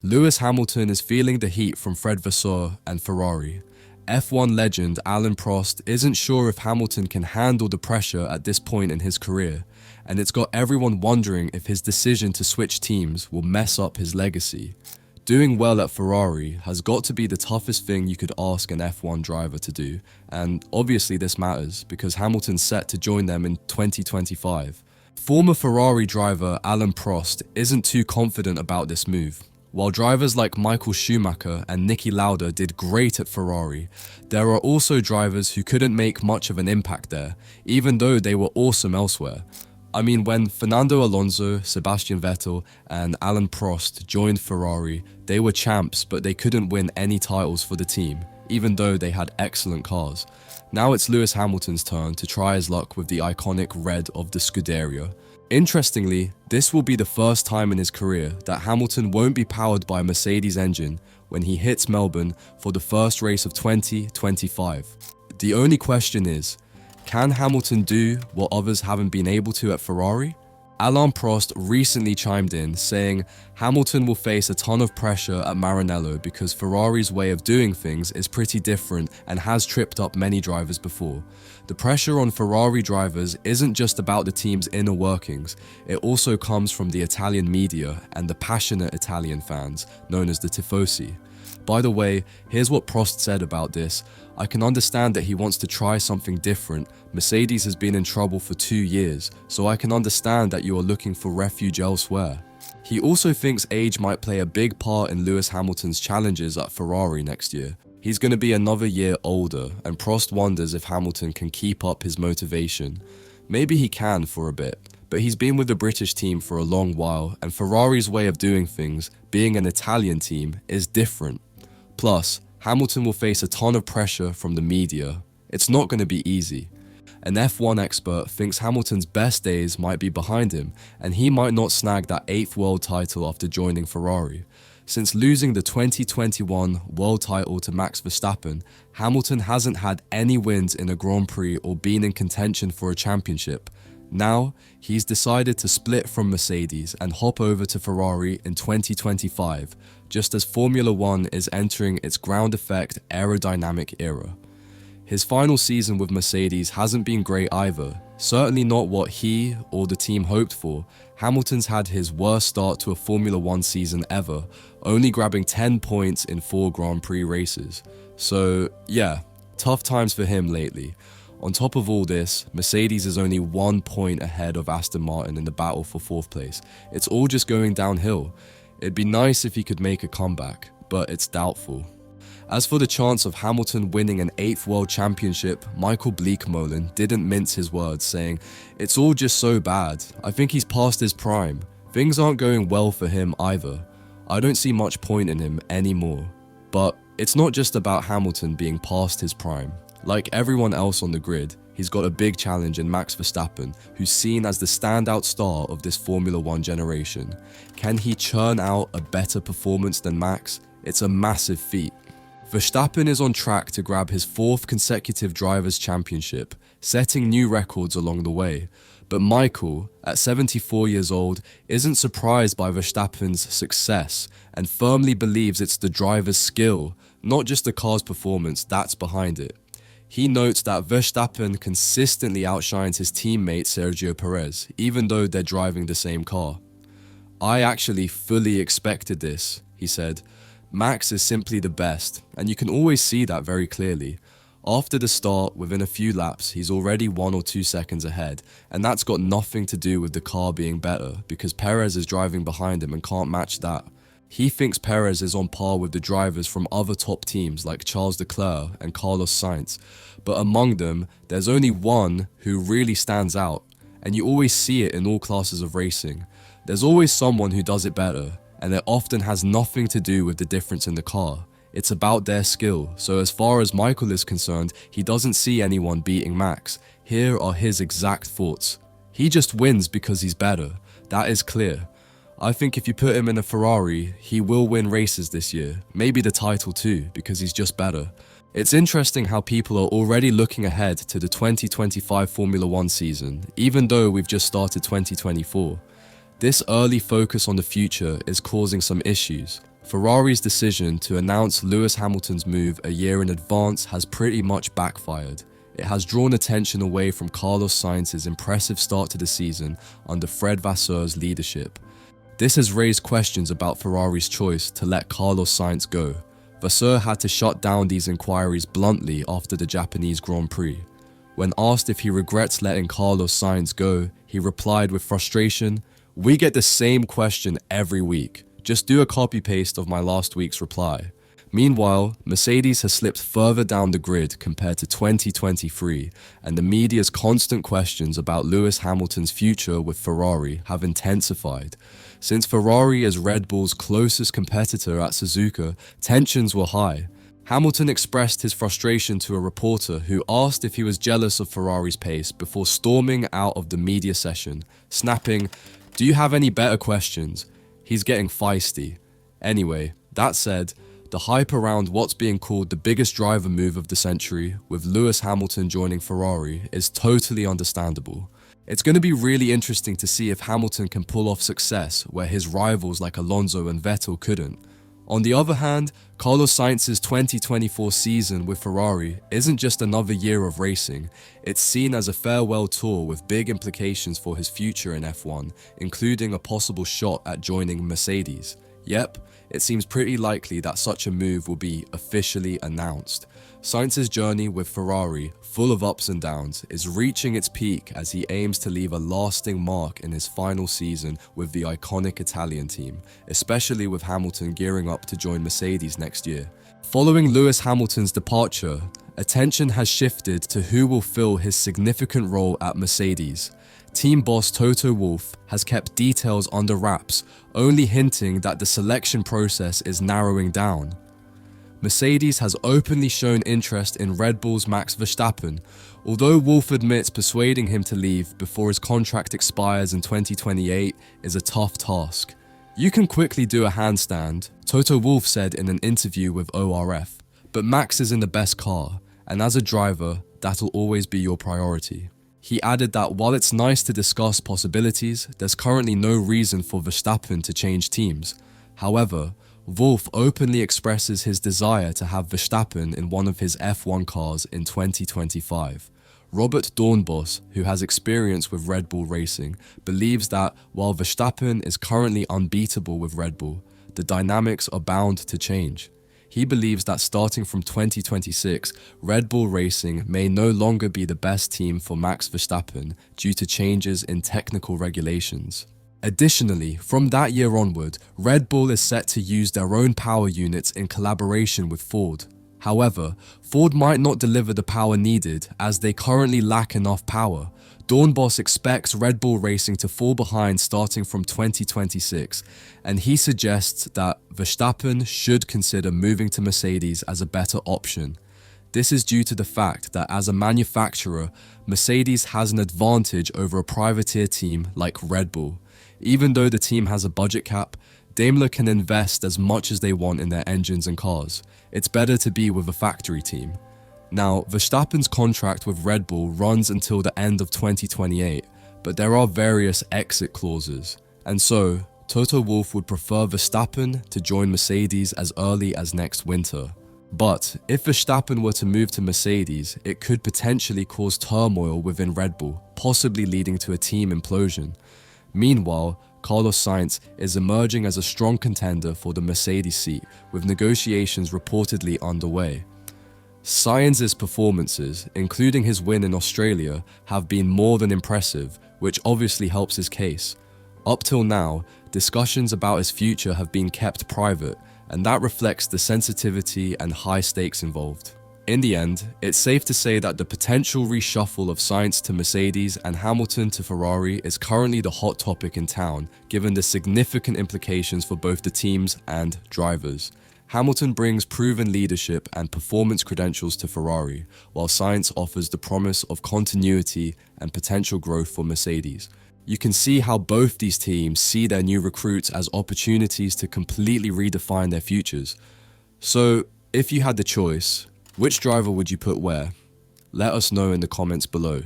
Lewis Hamilton is feeling the heat from Fred Vasseur and Ferrari. F1 legend Alain Prost isn't sure if Hamilton can handle the pressure at this point in his career, and it's got everyone wondering if his decision to switch teams will mess up his legacy. Doing well at Ferrari has got to be the toughest thing you could ask an F1 driver to do, and obviously this matters because Hamilton's set to join them in 2025. Former Ferrari driver Alain Prost isn't too confident about this move. While drivers like Michael Schumacher and Niki Lauda did great at Ferrari, there are also drivers who couldn't make much of an impact there, even though they were awesome elsewhere. I mean, when Fernando Alonso, Sebastian Vettel, and Alain Prost joined Ferrari, they were champs, but they couldn't win any titles for the team, even though they had excellent cars. Now it's Lewis Hamilton's turn to try his luck with the iconic red of the Scuderia. Interestingly, this will be the first time in his career that Hamilton won't be powered by a Mercedes engine when he hits Melbourne for the first race of 2025. The only question is, can Hamilton do what others haven't been able to at Ferrari? Alain Prost recently chimed in saying Hamilton will face a ton of pressure at Maranello because Ferrari's way of doing things is pretty different and has tripped up many drivers before. The pressure on Ferrari drivers isn't just about the team's inner workings, it also comes from the Italian media and the passionate Italian fans, known as the Tifosi. By the way, here's what Prost said about this. I can understand that he wants to try something different. Mercedes has been in trouble for 2 years, so I can understand that you are looking for refuge elsewhere. He also thinks age might play a big part in Lewis Hamilton's challenges at Ferrari next year. He's going to be another year older, and Prost wonders if Hamilton can keep up his motivation. Maybe he can for a bit, but he's been with the British team for a long while, and Ferrari's way of doing things, being an Italian team, is different. Plus, Hamilton will face a ton of pressure from the media. It's not going to be easy. An F1 expert thinks Hamilton's best days might be behind him, and he might not snag that 8th world title after joining Ferrari. Since losing the 2021 world title to Max Verstappen, Hamilton hasn't had any wins in a Grand Prix or been in contention for a championship. Now, he's decided to split from Mercedes and hop over to Ferrari in 2025, just as Formula One is entering its ground effect aerodynamic era. His final season with Mercedes hasn't been great either, certainly not what he or the team hoped for. Hamilton's had his worst start to a Formula One season ever, only grabbing 10 points in 4 Grand Prix races. So yeah, tough times for him lately. On top of all this, Mercedes is only 1 point ahead of Aston Martin in the battle for 4th place. It's all just going downhill. It'd be nice if he could make a comeback, but it's doubtful. As for the chance of Hamilton winning an 8th world championship, Michael Bleekemolen didn't mince his words, saying, "It's all just so bad. I think he's past his prime. Things aren't going well for him either. I don't see much point in him anymore." But it's not just about Hamilton being past his prime. Like everyone else on the grid, he's got a big challenge in Max Verstappen, who's seen as the standout star of this Formula One generation. Can he churn out a better performance than Max? It's a massive feat. Verstappen is on track to grab his 4th consecutive Drivers' Championship, setting new records along the way. But Michael, at 74 years old, isn't surprised by Verstappen's success and firmly believes it's the driver's skill, not just the car's performance, that's behind it. He notes that Verstappen consistently outshines his teammate Sergio Perez, even though they're driving the same car. "I actually fully expected this," he said. "Max is simply the best, and you can always see that very clearly. After the start, within a few laps, he's already 1 or 2 seconds ahead, and that's got nothing to do with the car being better, because Perez is driving behind him and can't match that." He thinks Perez is on par with the drivers from other top teams like Charles Leclerc and Carlos Sainz, but among them, there's only one who really stands out, and you always see it in all classes of racing. There's always someone who does it better, and it often has nothing to do with the difference in the car. It's about their skill, so as far as Michael is concerned, he doesn't see anyone beating Max. Here are his exact thoughts. "He just wins because he's better. That is clear. I think if you put him in a Ferrari, he will win races this year, maybe the title too, because he's just better." It's interesting how people are already looking ahead to the 2025 Formula One season, even though we've just started 2024. This early focus on the future is causing some issues. Ferrari's decision to announce Lewis Hamilton's move a year in advance has pretty much backfired. It has drawn attention away from Carlos Sainz's impressive start to the season under Fred Vasseur's leadership. This has raised questions about Ferrari's choice to let Carlos Sainz go. Vasseur had to shut down these inquiries bluntly after the Japanese Grand Prix. When asked if he regrets letting Carlos Sainz go, he replied with frustration, "We get the same question every week. Just do a copy-paste of my last week's reply." Meanwhile, Mercedes has slipped further down the grid compared to 2023, and the media's constant questions about Lewis Hamilton's future with Ferrari have intensified. Since Ferrari is Red Bull's closest competitor at Suzuka, tensions were high. Hamilton expressed his frustration to a reporter who asked if he was jealous of Ferrari's pace before storming out of the media session, snapping, "Do you have any better questions?" He's getting feisty. Anyway, that said, the hype around what's being called the biggest driver move of the century, with Lewis Hamilton joining Ferrari, is totally understandable. It's going to be really interesting to see if Hamilton can pull off success where his rivals like Alonso and Vettel couldn't. On the other hand, Carlos Sainz's 2024 season with Ferrari isn't just another year of racing, it's seen as a farewell tour with big implications for his future in F1, including a possible shot at joining Mercedes. Yep, it seems pretty likely that such a move will be officially announced. Sainz's journey with Ferrari, full of ups and downs, is reaching its peak as he aims to leave a lasting mark in his final season with the iconic Italian team, especially with Hamilton gearing up to join Mercedes next year. Following Lewis Hamilton's departure, attention has shifted to who will fill his significant role at Mercedes. Team boss Toto Wolff has kept details under wraps, only hinting that the selection process is narrowing down. Mercedes has openly shown interest in Red Bull's Max Verstappen, although Wolff admits persuading him to leave before his contract expires in 2028 is a tough task. "You can quickly do a handstand," Toto Wolff said in an interview with ORF, "but Max is in the best car, and as a driver, that'll always be your priority." He added that while it's nice to discuss possibilities, there's currently no reason for Verstappen to change teams. However, Wolff openly expresses his desire to have Verstappen in one of his F1 cars in 2025. Robert Dornbos, who has experience with Red Bull racing, believes that while Verstappen is currently unbeatable with Red Bull, the dynamics are bound to change. He believes that starting from 2026, Red Bull Racing may no longer be the best team for Max Verstappen due to changes in technical regulations. Additionally, from that year onward, Red Bull is set to use their own power units in collaboration with Ford. However, Ford might not deliver the power needed as they currently lack enough power. Dornbos expects Red Bull Racing to fall behind starting from 2026, and he suggests that Verstappen should consider moving to Mercedes as a better option. This is due to the fact that as a manufacturer, Mercedes has an advantage over a privateer team like Red Bull. Even though the team has a budget cap, Daimler can invest as much as they want in their engines and cars. It's better to be with a factory team. Now, Verstappen's contract with Red Bull runs until the end of 2028, but there are various exit clauses. And so, Toto Wolff would prefer Verstappen to join Mercedes as early as next winter. But if Verstappen were to move to Mercedes, it could potentially cause turmoil within Red Bull, possibly leading to a team implosion. Meanwhile, Carlos Sainz is emerging as a strong contender for the Mercedes seat, with negotiations reportedly underway. Sainz's performances, including his win in Australia, have been more than impressive, which obviously helps his case. Up till now, discussions about his future have been kept private, and that reflects the sensitivity and high stakes involved. In the end, it's safe to say that the potential reshuffle of Sainz to Mercedes and Hamilton to Ferrari is currently the hot topic in town, given the significant implications for both the teams and drivers. Hamilton brings proven leadership and performance credentials to Ferrari, while Sainz offers the promise of continuity and potential growth for Mercedes. You can see how both these teams see their new recruits as opportunities to completely redefine their futures. So, if you had the choice, which driver would you put where? Let us know in the comments below.